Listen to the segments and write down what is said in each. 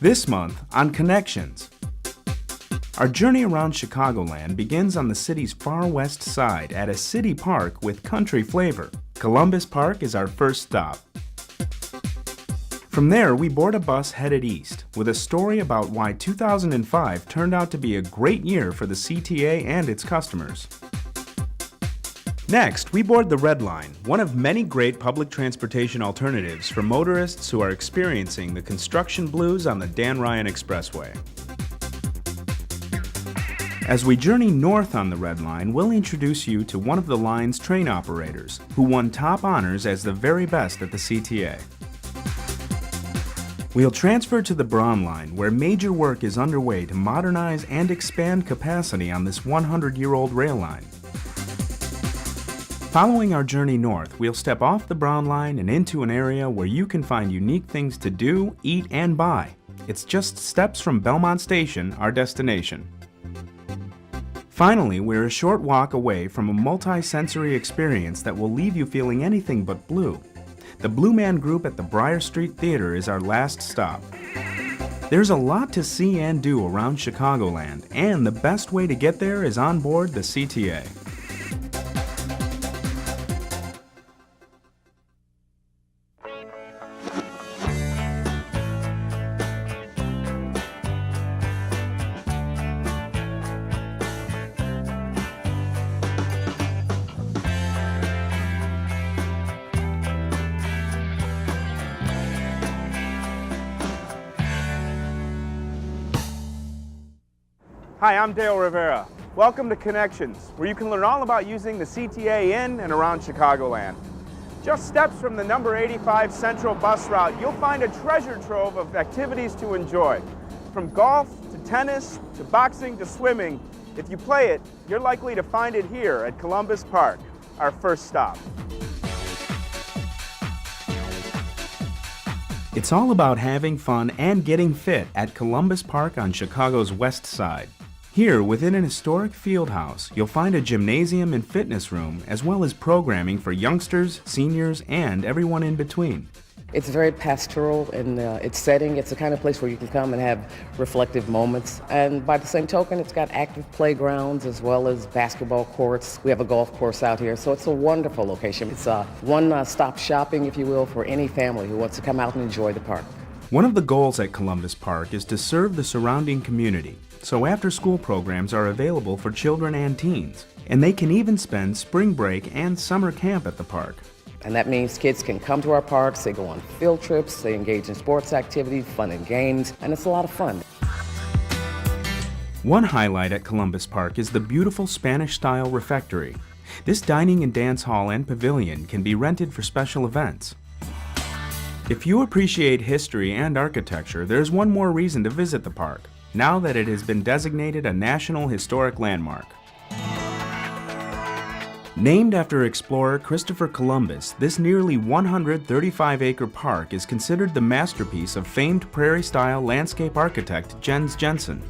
This month on Connections. Our journey around Chicagoland begins on the city's far west side at a city park with country flavor. Columbus Park is our first stop. From there, we board a bus headed east with a story about why 2005 turned out to be a great year for the CTA and its customers. Next, we board the Red Line, one of many great public transportation alternatives for motorists who are experiencing the construction blues on the Dan Ryan Expressway. As we journey north on the Red Line, we'll introduce you to one of the line's train operators, who won top honors as the very best at the CTA. We'll transfer to the Brown Line, where major work is underway to modernize and expand capacity on this 100-year-old rail line. Following our journey north, we'll step off the Brown Line and into an area where you can find unique things to do, eat, and buy. It's just steps from Belmont Station, our destination. Finally, we're a short walk away from a multi-sensory experience that will leave you feeling anything but blue. The Blue Man Group at the Briar Street Theater is our last stop. There's a lot to see and do around Chicagoland, and the best way to get there is on board the CTA. Hi, I'm Dale Rivera. Welcome to Connections, where you can learn all about using the CTA in and around Chicagoland. Just steps from the number 85 Central bus route, you'll find a treasure trove of activities to enjoy. From golf to tennis to boxing to swimming, if you play it, you're likely to find it here at Columbus Park, our first stop. It's all about having fun and getting fit at Columbus Park on Chicago's west side. Here, within an historic field house, you'll find a gymnasium and fitness room, as well as programming for youngsters, seniors, and everyone in between. It's very pastoral in its setting. It's the kind of place where you can come and have reflective moments. And by the same token, it's got active playgrounds as well as basketball courts. We have a golf course out here, so it's a wonderful location. It's one-stop shopping, if you will, for any family who wants to come out and enjoy the park. One of the goals at Columbus Park is to serve the surrounding community, so after-school programs are available for children and teens, and they can even spend spring break and summer camp at the park. And that means kids can come to our parks, they go on field trips, they engage in sports activities, fun and games, and it's a lot of fun. One highlight at Columbus Park is the beautiful Spanish-style refectory. This dining and dance hall and pavilion can be rented for special events. If you appreciate history and architecture, there's one more reason to visit the park, now that it has been designated a National Historic Landmark. Named after explorer Christopher Columbus, this nearly 135-acre park is considered the masterpiece of famed prairie-style landscape architect Jens Jensen.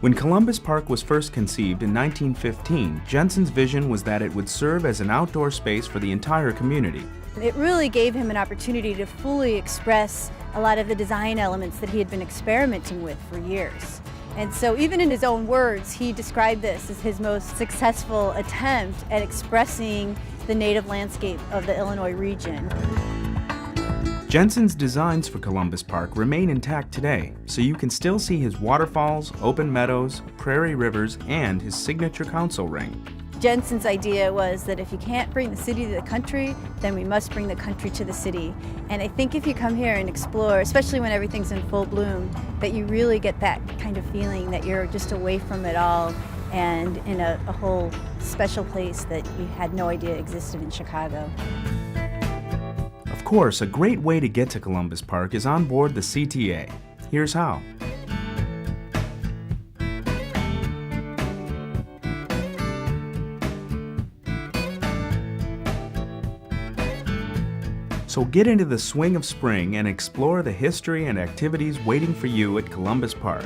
When Columbus Park was first conceived in 1915, Jensen's vision was that it would serve as an outdoor space for the entire community. It really gave him an opportunity to fully express a lot of the design elements that he had been experimenting with for years. And so even in his own words, he described this as his most successful attempt at expressing the native landscape of the Illinois region. Jensen's designs for Columbus Park remain intact today, so you can still see his waterfalls, open meadows, prairie rivers, and his signature council ring. Jensen's idea was that if you can't bring the city to the country, then we must bring the country to the city. And I think if you come here and explore, especially when everything's in full bloom, that you really get that kind of feeling that you're just away from it all and in a whole special place that you had no idea existed in Chicago. Of course, a great way to get to Columbus Park is on board the CTA. Here's how. So get into the swing of spring and explore the history and activities waiting for you at Columbus Park.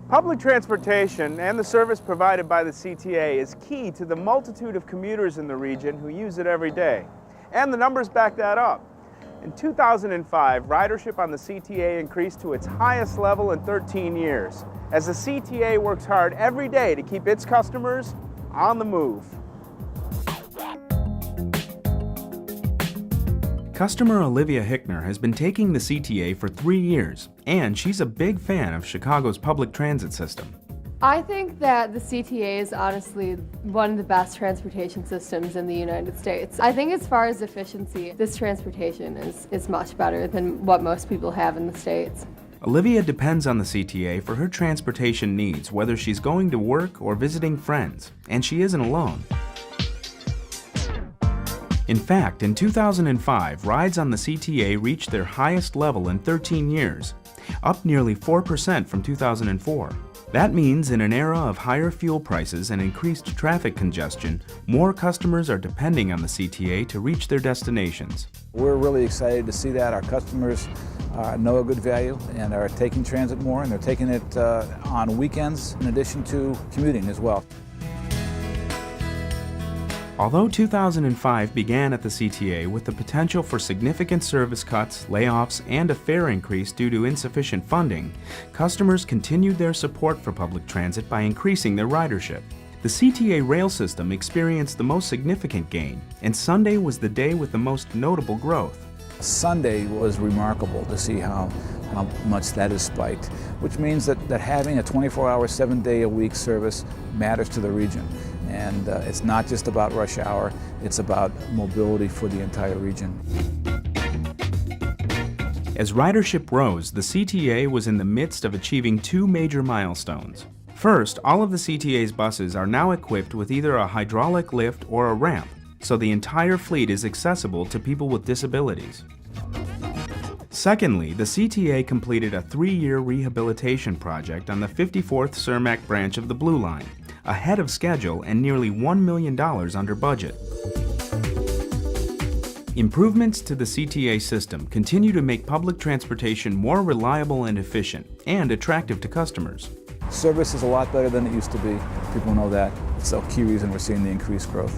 Public transportation and the service provided by the CTA is key to the multitude of commuters in the region who use it every day. And the numbers back that up. In 2005, ridership on the CTA increased to its highest level in 13 years, as the CTA works hard every day to keep its customers on the move. Customer Olivia Hickner has been taking the CTA for 3 years, and she's a big fan of Chicago's public transit system. I think that the CTA is honestly one of the best transportation systems in the United States. I think as far as efficiency, this transportation is much better than what most people have in the States. Olivia depends on the CTA for her transportation needs, whether she's going to work or visiting friends, and she isn't alone. In fact, in 2005, rides on the CTA reached their highest level in 13 years, up nearly 4% from 2004. That means in an era of higher fuel prices and increased traffic congestion, more customers are depending on the CTA to reach their destinations. We're really excited to see that. Our customers know a good value and are taking transit more, and they're taking it on weekends in addition to commuting as well. Although 2005 began at the CTA with the potential for significant service cuts, layoffs, and a fare increase due to insufficient funding, customers continued their support for public transit by increasing their ridership. The CTA rail system experienced the most significant gain, and Sunday was the day with the most notable growth. Sunday was remarkable to see how much that has spiked, which means that having a 24-hour, 7-day-a-week service matters to the region. And it's not just about rush hour, it's about mobility for the entire region. As ridership rose, the CTA was in the midst of achieving 2 major milestones. First, all of the CTA's buses are now equipped with either a hydraulic lift or a ramp, so the entire fleet is accessible to people with disabilities. Secondly, the CTA completed a 3-year rehabilitation project on the 54th Cermak branch of the Blue Line, ahead of schedule and nearly $1 million under budget. Improvements to the CTA system continue to make public transportation more reliable and efficient, and attractive to customers. Service is a lot better than it used to be. People know that. It's a key reason we're seeing the increased growth.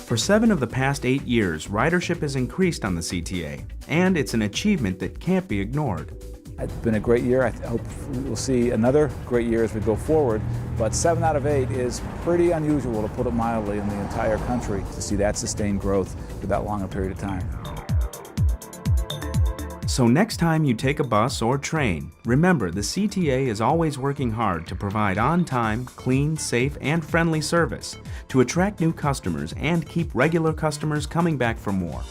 For 7 of the past 8 years, ridership has increased on the CTA, and it's an achievement that can't be ignored. It's been a great year. I hope we'll see another great year as we go forward, but 7 out of 8 is pretty unusual, to put it mildly, in the entire country to see that sustained growth for that long a period of time. So next time you take a bus or train, remember the CTA is always working hard to provide on-time, clean, safe, and friendly service to attract new customers and keep regular customers coming back for more.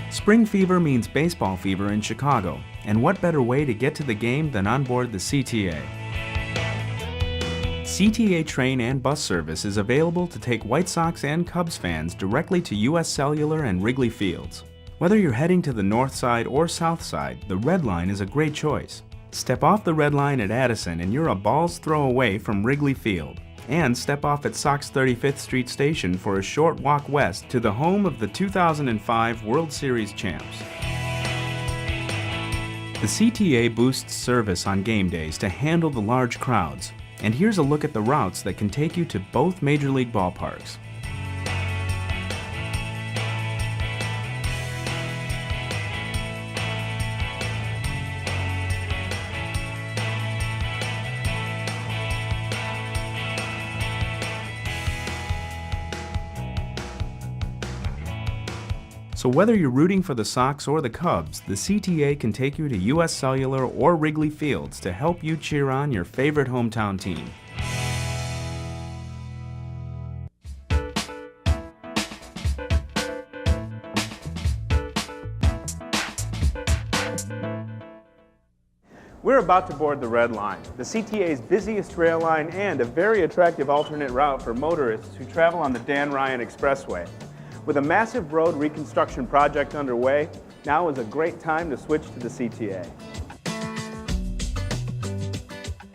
Spring fever means baseball fever in Chicago, and what better way to get to the game than on board the CTA? CTA train and bus service is available to take White Sox and Cubs fans directly to US Cellular and Wrigley Fields. Whether you're heading to the north side or south side, the Red Line is a great choice. Step off the Red Line at Addison and you're a ball's throw away from Wrigley Field. And step off at Sox 35th Street Station for a short walk west to the home of the 2005 World Series champs. The CTA boosts service on game days to handle the large crowds. And here's a look at the routes that can take you to both major league ballparks. So whether you're rooting for the Sox or the Cubs, the CTA can take you to US Cellular or Wrigley Fields to help you cheer on your favorite hometown team. We're about to board the Red Line, the CTA's busiest rail line and a very attractive alternate route for motorists who travel on the Dan Ryan Expressway. With a massive road reconstruction project underway, now is a great time to switch to the CTA.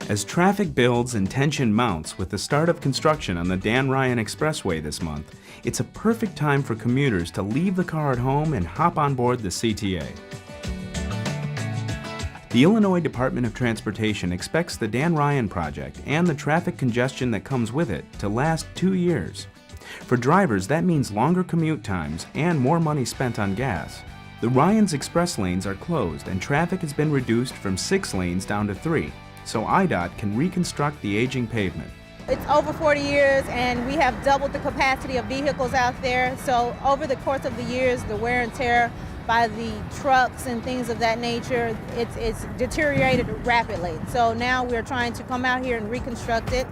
As traffic builds and tension mounts with the start of construction on the Dan Ryan Expressway this month, it's a perfect time for commuters to leave the car at home and hop on board the CTA. The Illinois Department of Transportation expects the Dan Ryan project and the traffic congestion that comes with it to last 2 years. For drivers, that means longer commute times and more money spent on gas. The Ryan's express lanes are closed and traffic has been reduced from 6 lanes down to 3, so IDOT can reconstruct the aging pavement. It's over 40 years and we have doubled the capacity of vehicles out there. So over the course of the years, the wear and tear by the trucks and things of that nature, it's deteriorated rapidly. So now we're trying to come out here and reconstruct it.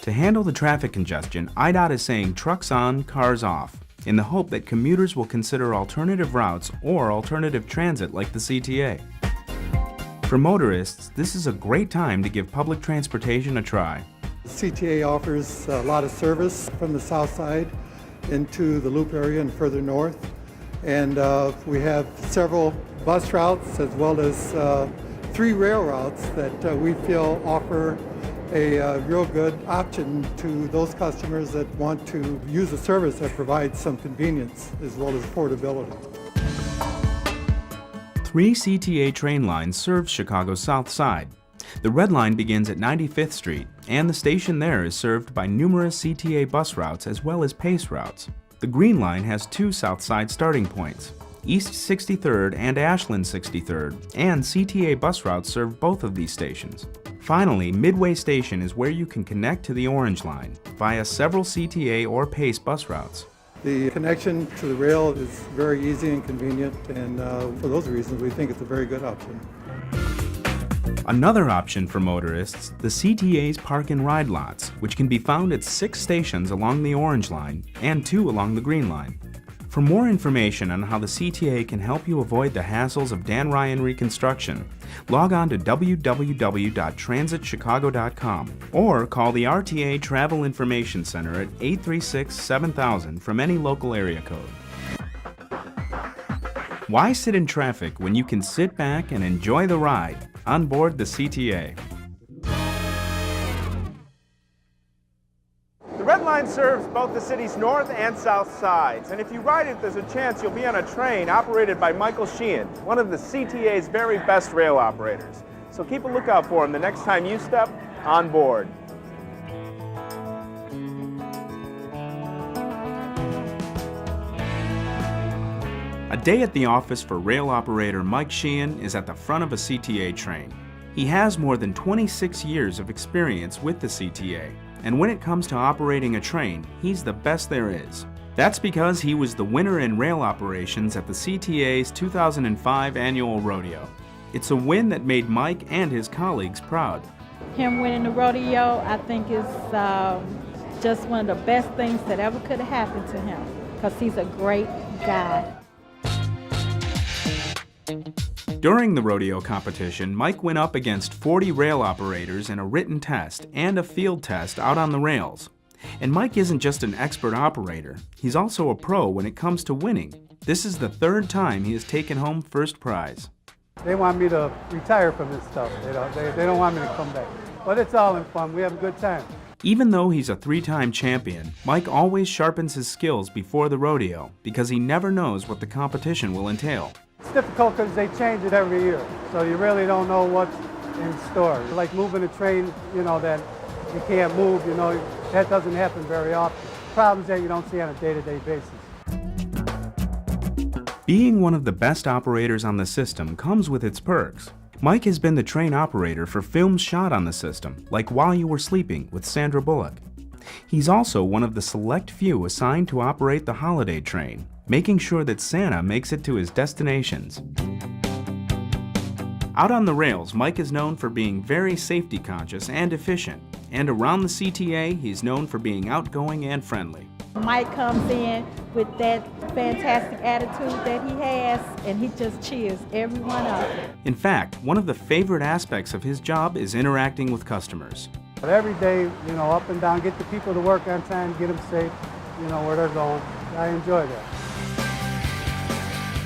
To handle the traffic congestion, IDOT is saying trucks on, cars off, in the hope that commuters will consider alternative routes or alternative transit like the CTA. For motorists, this is a great time to give public transportation a try. CTA offers a lot of service from the south side into the Loop area and further north. And we have several bus routes as well as 3 rail routes that we feel offer a real good option to those customers that want to use a service that provides some convenience as well as affordability. 3 CTA train lines serve Chicago's south side. The Red Line begins at 95th Street, and the station there is served by numerous CTA bus routes as well as PACE routes. The Green Line has 2 south side starting points, East 63rd and Ashland 63rd, and CTA bus routes serve both of these stations. Finally, Midway Station is where you can connect to the Orange Line via several CTA or PACE bus routes. The connection to the rail is very easy and convenient, and for those reasons we think it's a very good option. Another option for motorists, the CTA's park and ride lots, which can be found at 6 stations along the Orange Line and 2 along the Green Line. For more information on how the CTA can help you avoid the hassles of Dan Ryan reconstruction, log on to www.transitchicago.com or call the RTA Travel Information Center at 836-7000 from any local area code. Why sit in traffic when you can sit back and enjoy the ride on board the CTA? The Red Line serves both the city's north and south sides, and if you ride it, there's a chance you'll be on a train operated by Michael Sheehan, one of the CTA's very best rail operators. So keep a lookout for him the next time you step on board. A day at the office for rail operator Mike Sheehan is at the front of a CTA train. He has more than 26 years of experience with the CTA, and when it comes to operating a train, he's the best there is. That's because he was the winner in rail operations at the CTA's 2005 annual rodeo. It's a win that made Mike and his colleagues proud. Him winning the rodeo, I think is just one of the best things that ever could have happened to him, because he's a great guy. During the rodeo competition, Mike went up against 40 rail operators in a written test and a field test out on the rails. And Mike isn't just an expert operator, he's also a pro when it comes to winning. This is the 3rd time he has taken home first prize. They want me to retire from this stuff. They don't want me to come back. But it's all in fun. We have a good time. Even though he's a 3-time champion, Mike always sharpens his skills before the rodeo because he never knows what the competition will entail. It's difficult because they change it every year, so you really don't know what's in store. Like moving a train, that you can't move, that doesn't happen very often. Problems that you don't see on a day-to-day basis. Being one of the best operators on the system comes with its perks. Mike has been the train operator for films shot on the system, like While You Were Sleeping with Sandra Bullock. He's also one of the select few assigned to operate the holiday train, making sure that Santa makes it to his destinations. Out on the rails, Mike is known for being very safety conscious and efficient, and around the CTA, he's known for being outgoing and friendly. Mike comes in with that fantastic attitude that he has, and he just cheers everyone up. In fact, one of the favorite aspects of his job is interacting with customers. But every day, up and down, get the people to work on time, get them safe, where they're going. I enjoy that.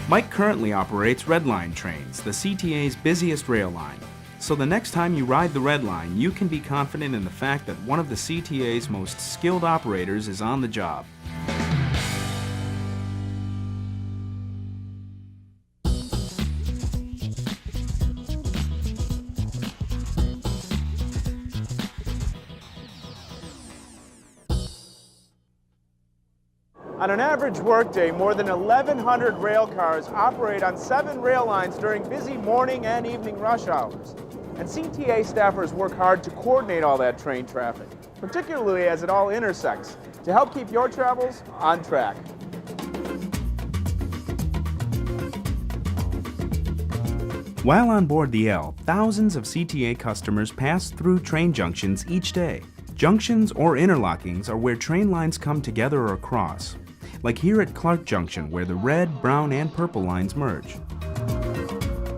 Mike currently operates Red Line trains, the CTA's busiest rail line. So the next time you ride the Red Line, you can be confident in the fact that one of the CTA's most skilled operators is on the job. On an average workday, more than 1,100 rail cars operate on 7 rail lines during busy morning and evening rush hours. And CTA staffers work hard to coordinate all that train traffic, particularly as it all intersects, to help keep your travels on track. While on board the L, thousands of CTA customers pass through train junctions each day. Junctions or interlockings are where train lines come together or cross, like here at Clark Junction, where the red, brown, and purple lines merge.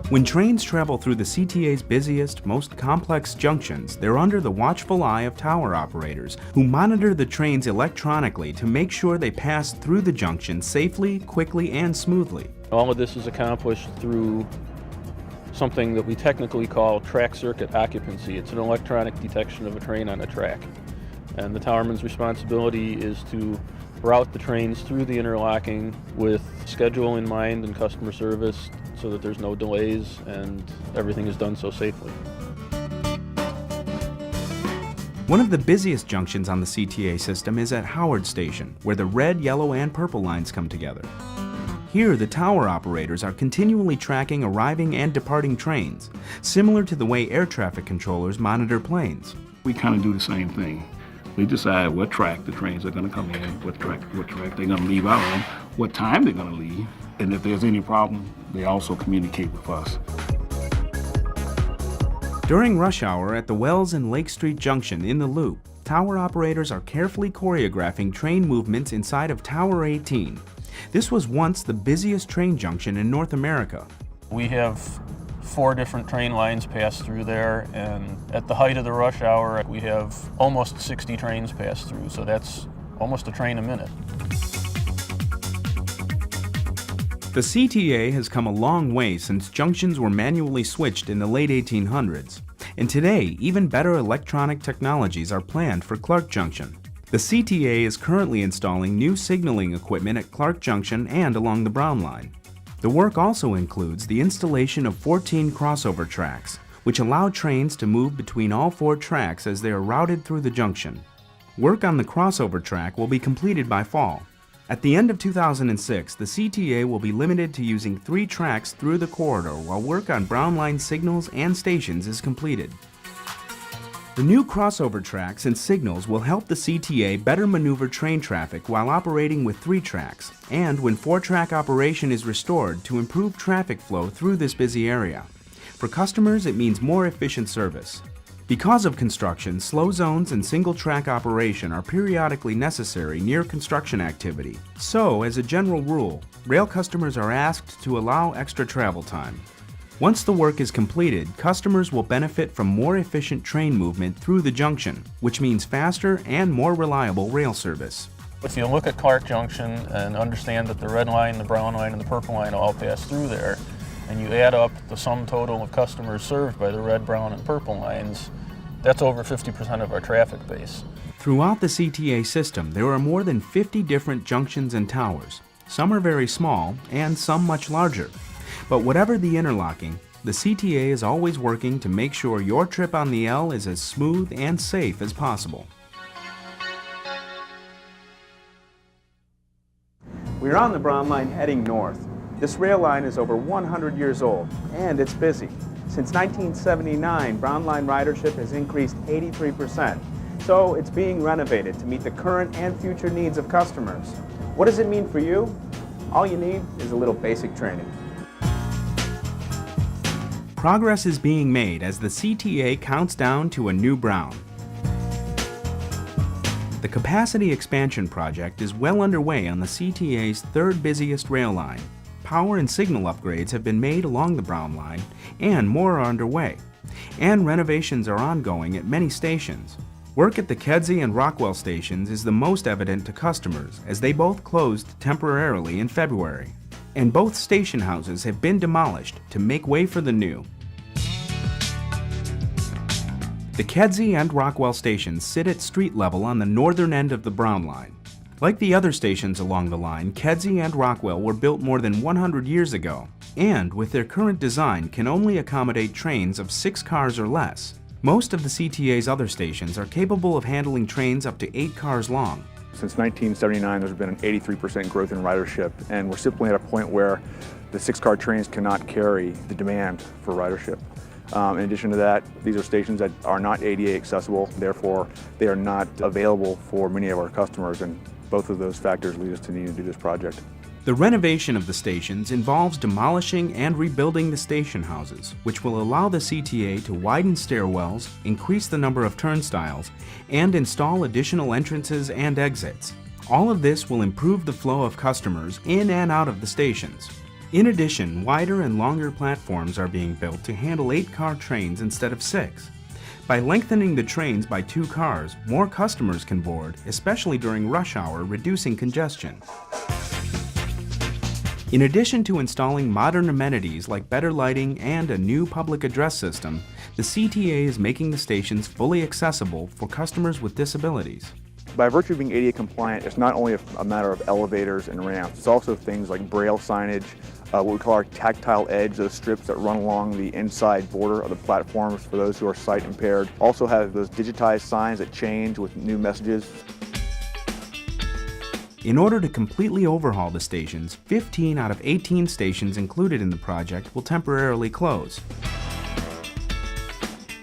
When trains travel through the CTA's busiest, most complex junctions, they're under the watchful eye of tower operators who monitor the trains electronically to make sure they pass through the junction safely, quickly, and smoothly. All of this is accomplished through something that we technically call track circuit occupancy. It's an electronic detection of a train on a track. And the towerman's responsibility is to route the trains through the interlocking with schedule in mind and customer service so that there's no delays and everything is done so safely. One of the busiest junctions on the CTA system is at Howard Station, where the red, yellow, and purple lines come together. Here, the tower operators are continually tracking arriving and departing trains, similar to the way air traffic controllers monitor planes. We kind of do the same thing. We decide what track the trains are going to come in, what track they're going to leave out on, what time they're going to leave, and if there's any problem, they also communicate with us. During rush hour at the Wells and Lake Street Junction in the Loop, tower operators are carefully choreographing train movements inside of Tower 18. This was once the busiest train junction in North America. We have 4 different train lines pass through there, and at the height of the rush hour, we have almost 60 trains pass through, so that's almost a train a minute. The CTA has come a long way since junctions were manually switched in the late 1800s. And today, even better electronic technologies are planned for Clark Junction. The CTA is currently installing new signaling equipment at Clark Junction and along the Brown Line. The work also includes the installation of 14 crossover tracks, which allow trains to move between all 4 tracks as they are routed through the junction. Work on the crossover track will be completed by fall. At the end of 2006, the CTA will be limited to using 3 tracks through the corridor while work on Brown Line signals and stations is completed. The new crossover tracks and signals will help the CTA better maneuver train traffic while operating with 3 tracks, and when 4-track operation is restored to improve traffic flow through this busy area. For customers, it means more efficient service. Because of construction, slow zones and single-track operation are periodically necessary near construction activity. So, as a general rule, rail customers are asked to allow extra travel time. Once the work is completed, customers will benefit from more efficient train movement through the junction, which means faster and more reliable rail service. If you look at Clark Junction and understand that the red line, the brown line, and the purple line all pass through there, and you add up the sum total of customers served by the red, brown, and purple lines, that's over 50% of our traffic base. Throughout the CTA system, there are more than 50 different junctions and towers. Some are very small, and some much larger. But whatever the interlocking, the CTA is always working to make sure your trip on the L is as smooth and safe as possible. We're on the Brown Line heading north. This rail line is over 100 years old, and it's busy. Since 1979, Brown Line ridership has increased 83%, so it's being renovated to meet the current and future needs of customers. What does it mean for you? All you need is a little basic training. Progress is being made as the CTA counts down to a new Brown. The capacity expansion project is well underway on the CTA's 3rd busiest rail line. Power and signal upgrades have been made along the Brown Line, and more are underway. And renovations are ongoing at many stations. Work at the Kedzie and Rockwell stations is the most evident to customers, as they both closed temporarily in February. And both station houses have been demolished to make way for the new. The Kedzie and Rockwell stations sit at street level on the northern end of the Brown Line. Like the other stations along the line, Kedzie and Rockwell were built more than 100 years ago, and with their current design can only accommodate trains of 6 cars or less. Most of the CTA's other stations are capable of handling trains up to 8 cars long. Since 1979, there's been an 83% growth in ridership, and we're simply at a point where the 6-car trains cannot carry the demand for ridership. In addition to that, these are stations that are not ADA accessible, therefore they are not available for many of our customers, and both of those factors lead us to need to do this project. The renovation of the stations involves demolishing and rebuilding the station houses, which will allow the CTA to widen stairwells, increase the number of turnstiles, and install additional entrances and exits. All of this will improve the flow of customers in and out of the stations. In addition, wider and longer platforms are being built to handle 8-car trains instead of 6. By lengthening the trains by 2 cars, more customers can board, especially during rush hour, reducing congestion. In addition to installing modern amenities like better lighting and a new public address system, the CTA is making the stations fully accessible for customers with disabilities. By virtue of being ADA compliant, it's not only a matter of elevators and ramps, it's also things like braille signage, what we call our tactile edge, those strips that run along the inside border of the platforms for those who are sight impaired. Also have those digitized signs that change with new messages. In order to completely overhaul the stations, 15 out of 18 stations included in the project will temporarily close.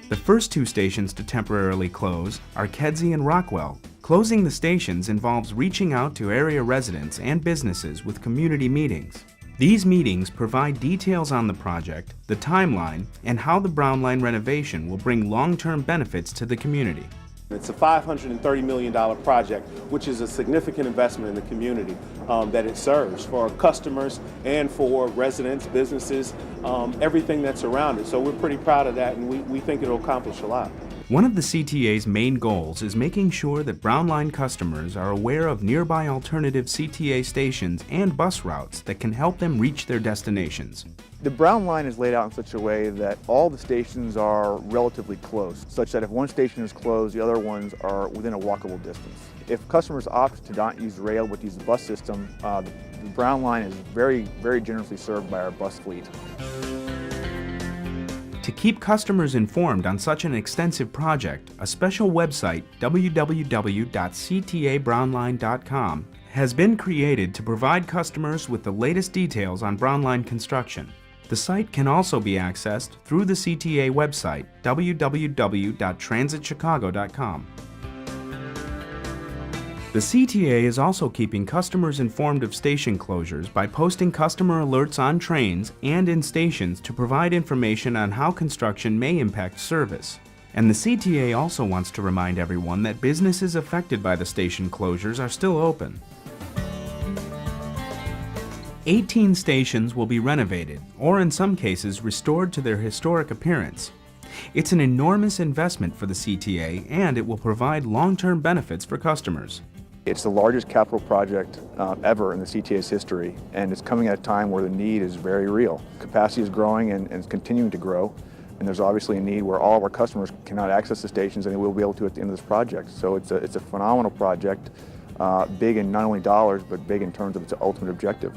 The first 2 stations to temporarily close are Kedzie and Rockwell. Closing the stations involves reaching out to area residents and businesses with community meetings. These meetings provide details on the project, the timeline, and how the Brown Line renovation will bring long-term benefits to the community. It's a $530 million project, which is a significant investment in the community that it serves for customers and for residents, businesses, everything that's around it. So we're pretty proud of that, and we think it'll accomplish a lot. One of the CTA's main goals is making sure that Brown Line customers are aware of nearby alternative CTA stations and bus routes that can help them reach their destinations. The Brown Line is laid out in such a way that all the stations are relatively close, such that if one station is closed, the other ones are within a walkable distance. If customers opt to not use rail but use the bus system, the Brown Line is very, very generously served by our bus fleet. To keep customers informed on such an extensive project, a special website, www.ctabrownline.com, has been created to provide customers with the latest details on Brown Line construction. The site can also be accessed through the CTA website, www.transitchicago.com. The CTA is also keeping customers informed of station closures by posting customer alerts on trains and in stations to provide information on how construction may impact service. And the CTA also wants to remind everyone that businesses affected by the station closures are still open. 18 stations will be renovated, or in some cases restored to their historic appearance. It's an enormous investment for the CTA, and it will provide long-term benefits for customers. It's the largest capital project ever in the CTA's history, and it's coming at a time where the need is very real. Capacity is growing and is continuing to grow, and there's obviously a need where all of our customers cannot access the stations, and they will be able to at the end of this project. So it's a phenomenal project, big in not only dollars, but big in terms of its ultimate objective.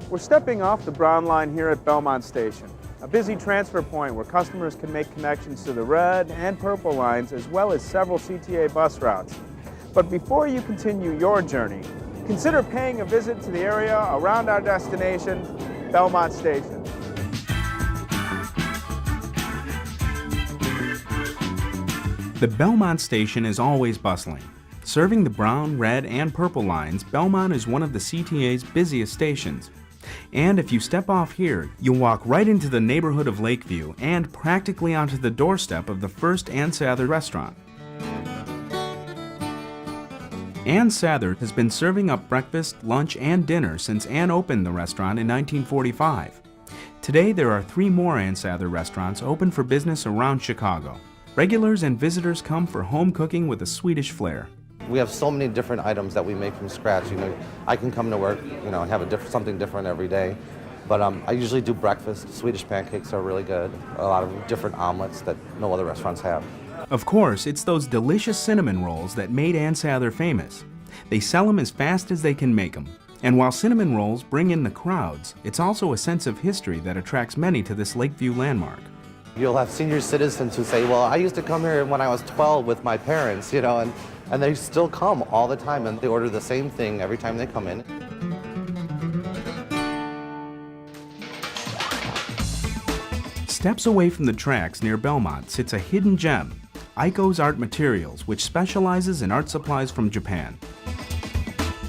We're stepping off the Brown Line here at Belmont Station, a busy transfer point where customers can make connections to the red and purple lines as well as several CTA bus routes. But before you continue your journey, consider paying a visit to the area around our destination, Belmont Station. The Belmont Station is always bustling. Serving the brown, red, and purple lines, Belmont is one of the CTA's busiest stations. And if you step off here, you'll walk right into the neighborhood of Lakeview and practically onto the doorstep of the first Ann Sather restaurant. Ann Sather has been serving up breakfast, lunch, and dinner since Ann opened the restaurant in 1945. Today there are 3 more Ann Sather restaurants open for business around Chicago. Regulars and visitors come for home cooking with a Swedish flair. We have so many different items that we make from scratch. I can come to work, and have something different every day. But I usually do breakfast. Swedish pancakes are really good. A lot of different omelets that no other restaurants have. Of course, it's those delicious cinnamon rolls that made Ann Sather famous. They sell them as fast as they can make them. And while cinnamon rolls bring in the crowds, it's also a sense of history that attracts many to this Lakeview landmark. You'll have senior citizens who say, well, I used to come here when I was 12 with my parents, and they still come all the time, and they order the same thing every time they come in. Steps away from the tracks near Belmont sits a hidden gem, Aiko's Art Materials, which specializes in art supplies from Japan.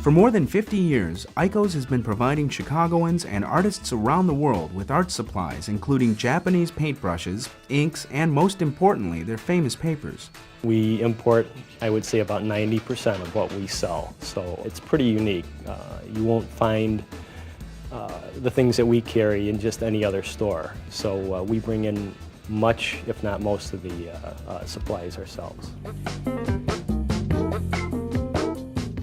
For more than 50 years, Aiko's has been providing Chicagoans and artists around the world with art supplies, including Japanese paintbrushes, inks, and most importantly, their famous papers. We import, I would say, about 90% of what we sell, so it's pretty unique. You won't find the things that we carry in just any other store. So we bring in much, if not most, of the supplies ourselves.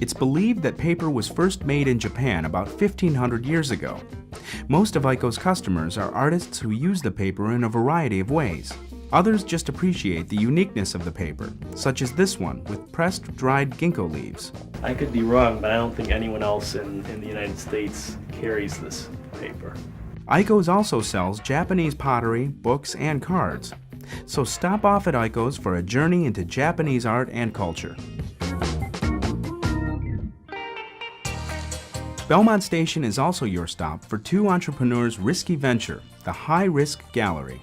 It's believed that paper was first made in Japan about 1,500 years ago. Most of Aiko's customers are artists who use the paper in a variety of ways. Others just appreciate the uniqueness of the paper, such as this one with pressed dried ginkgo leaves. I could be wrong, but I don't think anyone else in the United States carries this paper. Aiko's also sells Japanese pottery, books, and cards. So stop off at Aiko's for a journey into Japanese art and culture. Belmont Station is also your stop for two entrepreneurs' risky venture, the High Risk Gallery.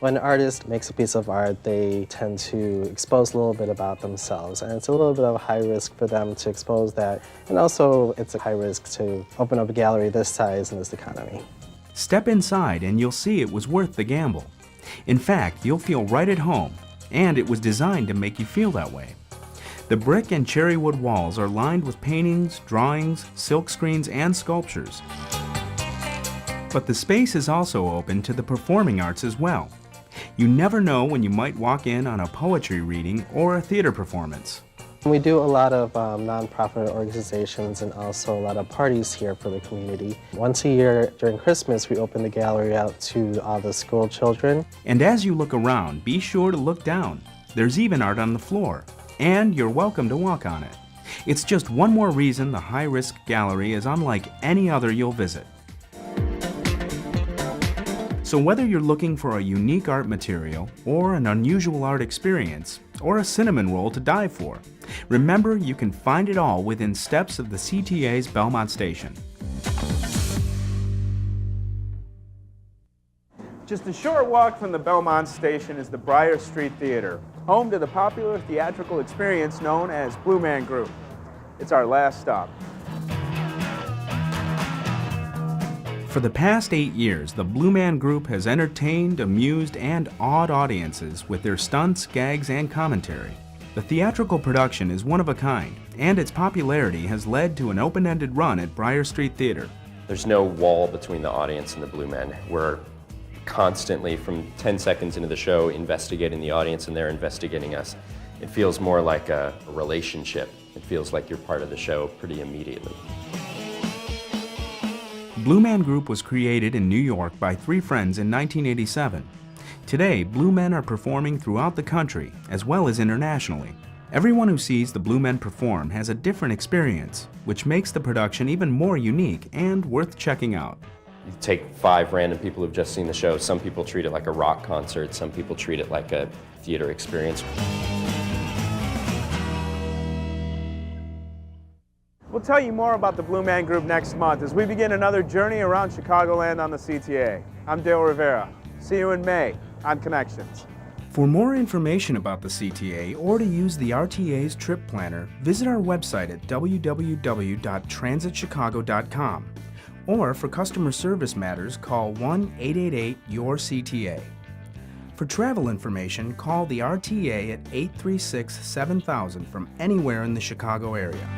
When an artist makes a piece of art, they tend to expose a little bit about themselves, and it's a little bit of a high risk for them to expose that, and also it's a high risk to open up a gallery this size in this economy. Step inside and you'll see it was worth the gamble. In fact, you'll feel right at home, and it was designed to make you feel that way. The brick and cherry wood walls are lined with paintings, drawings, silk screens, and sculptures. But the space is also open to the performing arts as well. You never know when you might walk in on a poetry reading or a theater performance. We do a lot of nonprofit organizations and also a lot of parties here for the community. Once a year during Christmas, we open the gallery out to all the school children. And as you look around, be sure to look down. There's even art on the floor, and you're welcome to walk on it. It's just one more reason the High Risk Gallery is unlike any other you'll visit. So whether you're looking for a unique art material, or an unusual art experience, or a cinnamon roll to die for, remember you can find it all within steps of the CTA's Belmont Station. Just a short walk from the Belmont Station is the Briar Street Theater, home to the popular theatrical experience known as Blue Man Group. It's our last stop. For the past 8 years, the Blue Man Group has entertained, amused, and awed audiences with their stunts, gags, and commentary. The theatrical production is one of a kind, and its popularity has led to an open-ended run at Briar Street Theater. There's no wall between the audience and the Blue Men. We're constantly, from 10 seconds into the show, investigating the audience, and they're investigating us. It feels more like a relationship. It feels like you're part of the show pretty immediately. Blue Man Group was created in New York by 3 friends in 1987. Today, Blue Men are performing throughout the country, as well as internationally. Everyone who sees the Blue Men perform has a different experience, which makes the production even more unique and worth checking out. You take 5 random people who've just seen the show. Some people treat it like a rock concert. Some people treat it like a theater experience. We'll tell you more about the Blue Man Group next month as we begin another journey around Chicagoland on the CTA. I'm Dale Rivera. See you in May on Connections. For more information about the CTA or to use the RTA's trip planner, visit our website at www.transitchicago.com. Or for customer service matters, call 1-888-YOUR-CTA. For travel information, call the RTA at 836-7000 from anywhere in the Chicago area.